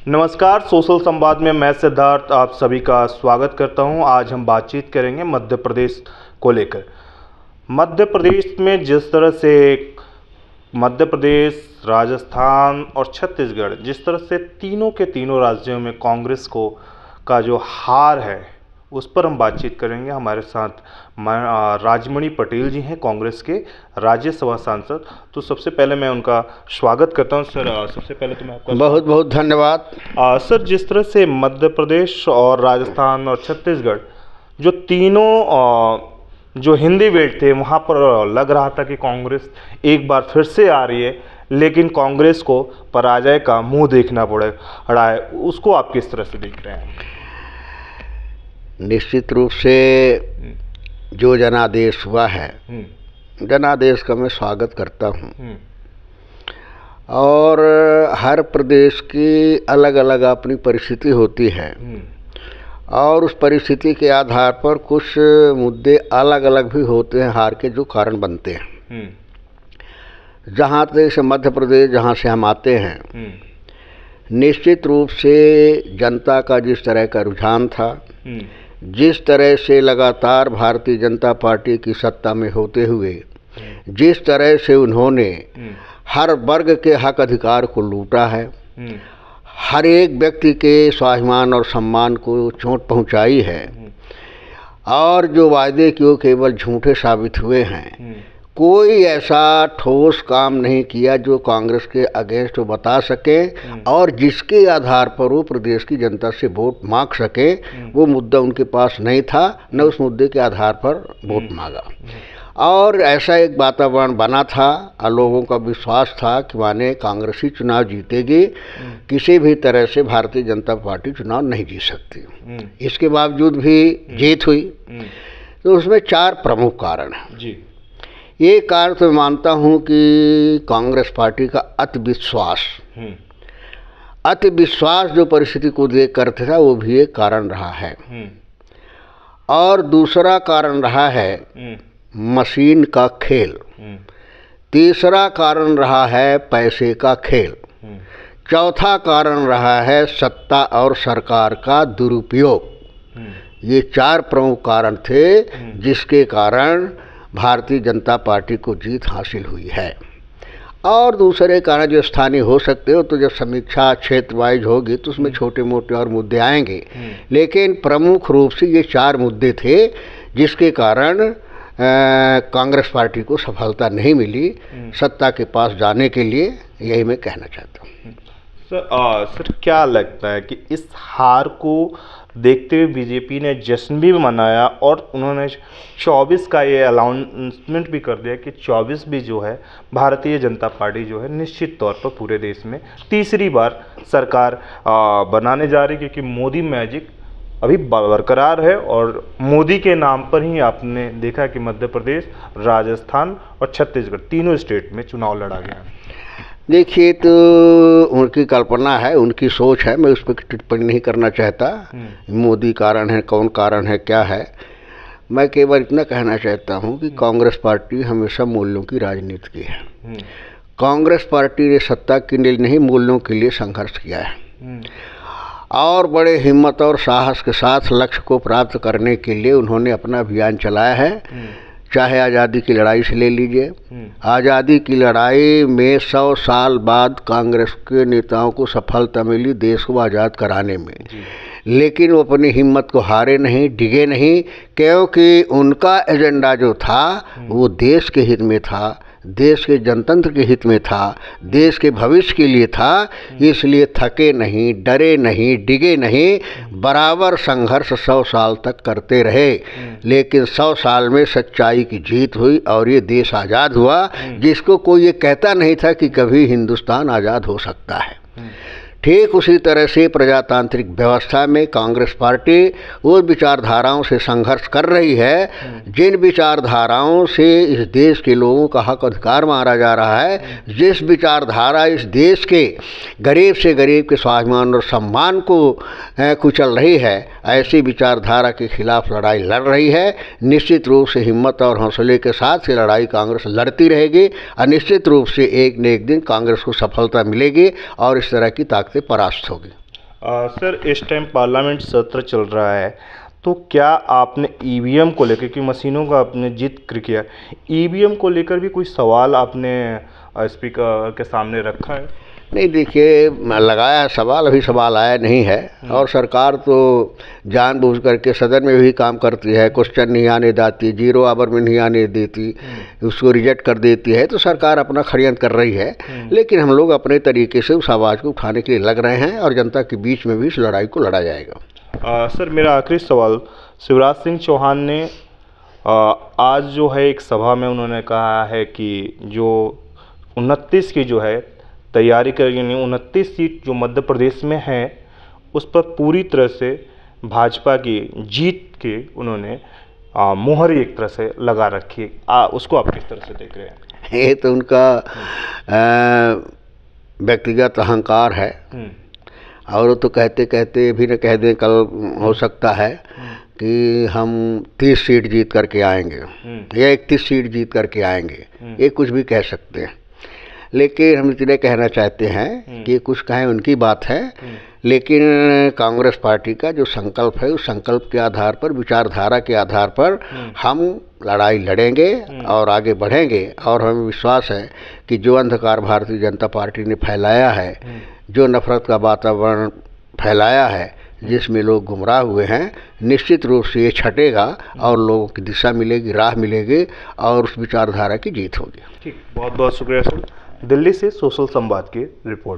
नमस्कार, सोशल संवाद में मैं सिद्धार्थ आप सभी का स्वागत करता हूं। आज हम बातचीत करेंगे मध्य प्रदेश को लेकर। मध्य प्रदेश में जिस तरह से मध्य प्रदेश, राजस्थान और छत्तीसगढ़ जिस तरह से तीनों के तीनों राज्यों में कांग्रेस को का जो हार है उस पर हम बातचीत करेंगे। हमारे साथ राजमणि पटेल जी हैं, कांग्रेस के राज्यसभा सांसद। तो सबसे पहले मैं उनका स्वागत करता हूं। सर, सबसे पहले तो मैं आपका बहुत बहुत धन्यवाद। सर, जिस तरह से मध्य प्रदेश और राजस्थान और छत्तीसगढ़ जो तीनों जो हिंदी बेल्ट थे वहाँ पर लग रहा था कि कांग्रेस एक बार फिर से आ रही है, लेकिन कांग्रेस को पराजय का मुंह देखना पड़ रहा है। उसको आप किस तरह से देख रहे हैं? निश्चित रूप से जो जनादेश हुआ है, जनादेश का मैं स्वागत करता हूँ। और हर प्रदेश की अलग अलग अपनी परिस्थिति होती है और उस परिस्थिति के आधार पर कुछ मुद्दे अलग अलग भी होते हैं हार के, जो कारण बनते हैं। जहाँ से मध्य प्रदेश, जहाँ से हम आते हैं, निश्चित रूप से जनता का जिस तरह का रुझान था, जिस तरह से लगातार भारतीय जनता पार्टी की सत्ता में होते हुए जिस तरह से उन्होंने हर वर्ग के हक अधिकार को लूटा है, हर एक व्यक्ति के स्वाभिमान और सम्मान को चोट पहुंचाई है, और जो वायदे कि वो केवल झूठे साबित हुए हैं, कोई ऐसा ठोस काम नहीं किया जो कांग्रेस के अगेंस्ट वो बता सके और जिसके आधार पर वो प्रदेश की जनता से वोट मांग सके। वो मुद्दा उनके पास नहीं था, न उस मुद्दे के आधार पर वोट मांगा। और ऐसा एक वातावरण बना था और लोगों का विश्वास था कि माने कांग्रेस ही चुनाव जीतेगी, किसी भी तरह से भारतीय जनता पार्टी चुनाव नहीं जीत सकती। इसके बावजूद भी जीत हुई। तो उसमें 4 प्रमुख कारण हैं जी। एक कारण तो मानता हूँ कि कांग्रेस पार्टी का अति विश्वास जो परिस्थिति को देख करते था, वो भी एक कारण रहा है। और दूसरा कारण रहा है मशीन का खेल। तीसरा कारण रहा है पैसे का खेल। चौथा कारण रहा है सत्ता और सरकार का दुरुपयोग। ये 4 प्रमुख कारण थे जिसके कारण भारतीय जनता पार्टी को जीत हासिल हुई है। और दूसरे कारण जो स्थानीय हो सकते हो, तो जब समीक्षा क्षेत्र वाइज होगी तो उसमें छोटे मोटे और मुद्दे आएंगे, लेकिन प्रमुख रूप से ये 4 मुद्दे थे जिसके कारण कांग्रेस पार्टी को सफलता नहीं मिली सत्ता के पास जाने के लिए। यही मैं कहना चाहता हूँ। सर, क्या लगता है कि इस हार को देखते हुए बीजेपी ने जश्न भी मनाया और उन्होंने 24 का ये अनाउंसमेंट भी कर दिया कि 24 भी जो है भारतीय जनता पार्टी जो है निश्चित तौर पर पूरे देश में तीसरी बार सरकार बनाने जा रही है, क्योंकि मोदी मैजिक अभी बरकरार है। और मोदी के नाम पर ही आपने देखा कि मध्य प्रदेश, राजस्थान और छत्तीसगढ़ तीनों स्टेट में चुनाव लड़ा गया है। देखिए, तो उनकी कल्पना है, उनकी सोच है, मैं उस पर टिप्पणी नहीं करना चाहता। मोदी कारण है, कौन कारण है, क्या है। मैं केवल इतना कहना चाहता हूँ कि कांग्रेस पार्टी हमेशा मूल्यों की राजनीति की है। कांग्रेस पार्टी ने सत्ता के लिए नहीं, मूल्यों के लिए संघर्ष किया है और बड़े हिम्मत और साहस के साथ लक्ष्य को प्राप्त करने के लिए उन्होंने अपना अभियान चलाया है। चाहे आज़ादी की लड़ाई से ले लीजिए, आज़ादी की लड़ाई में 100 साल बाद कांग्रेस के नेताओं को सफलता मिली देश को आज़ाद कराने में, लेकिन वो अपनी हिम्मत को हारे नहीं, डिगे नहीं, क्योंकि उनका एजेंडा जो था वो देश के हित में था, देश के जनतंत्र के हित में था, देश के भविष्य के लिए था। इसलिए थके नहीं, डरे नहीं, डिगे नहीं, बराबर संघर्ष 100 साल तक करते रहे। लेकिन 100 साल में सच्चाई की जीत हुई और ये देश आज़ाद हुआ, जिसको कोई ये कहता नहीं था कि कभी हिंदुस्तान आज़ाद हो सकता है। ठीक उसी तरह से प्रजातांत्रिक व्यवस्था में कांग्रेस पार्टी उस विचारधाराओं से संघर्ष कर रही है जिन विचारधाराओं से इस देश के लोगों का हक अधिकार मारा जा रहा है, जिस विचारधारा इस देश के गरीब से गरीब के स्वाभिमान और सम्मान को कुचल रही है, ऐसी विचारधारा के खिलाफ लड़ाई लड़ रही है। निश्चित रूप से हिम्मत और हौसले के साथ ये लड़ाई कांग्रेस लड़ती रहेगी और निश्चित रूप से एक न एक दिन कांग्रेस को सफलता मिलेगी और इस तरह की ताकतें परास्त होगी। सर इस टाइम पार्लियामेंट सत्र चल रहा है, तो क्या आपने ईवीएम को लेकर, कि मशीनों का आपने जिक्र किया, ईवीएम को लेकर भी कोई सवाल आपने स्पीकर के सामने रखा है? नहीं, देखिए, लगाया है सवाल, अभी सवाल आया नहीं है। और सरकार तो जानबूझ करके सदन में भी काम करती है, क्वेश्चन नहीं आने देती, 0 आवर में नहीं आने देती, उसको रिजेक्ट कर देती है। तो सरकार अपना षड्यंत्र कर रही है, लेकिन हम लोग अपने तरीके से उस आवाज़ को उठाने के लिए लग रहे हैं और जनता के बीच में भी इस लड़ाई को लड़ा जाएगा। सर मेरा आखिरी सवाल, शिवराज सिंह चौहान ने आज जो है एक सभा में उन्होंने कहा है कि जो 29 की जो है तैयारी करेंगे, 29 सीट जो मध्य प्रदेश में है उस पर पूरी तरह से भाजपा की जीत के उन्होंने मुहर एक तरह से लगा रखी है। उसको आप किस तरह से देख रहे हैं? ये तो उनका व्यक्तिगत अहंकार है, और वो तो कहते कहते भी न कह दें कल हो सकता है कि हम 30 सीट जीत करके आएंगे या 31 सीट जीत करके आएंगे, ये कुछ भी कह सकते हैं। लेकिन हम इतने कहना चाहते हैं कि कुछ कहें उनकी बात है, लेकिन कांग्रेस पार्टी का जो संकल्प है उस संकल्प के आधार पर, विचारधारा के आधार पर हम लड़ाई लड़ेंगे और आगे बढ़ेंगे। और हमें विश्वास है कि जो अंधकार भारतीय जनता पार्टी ने फैलाया है, जो नफरत का वातावरण फैलाया है, जिसमें लोग गुमराह हुए हैं, निश्चित रूप से ये छटेगा और लोगों की दिशा मिलेगी, राह मिलेगी और उस विचारधारा की जीत होगी। ठीक, बहुत बहुत शुक्रिया सर। दिल्ली से सोशल संवाद की रिपोर्ट।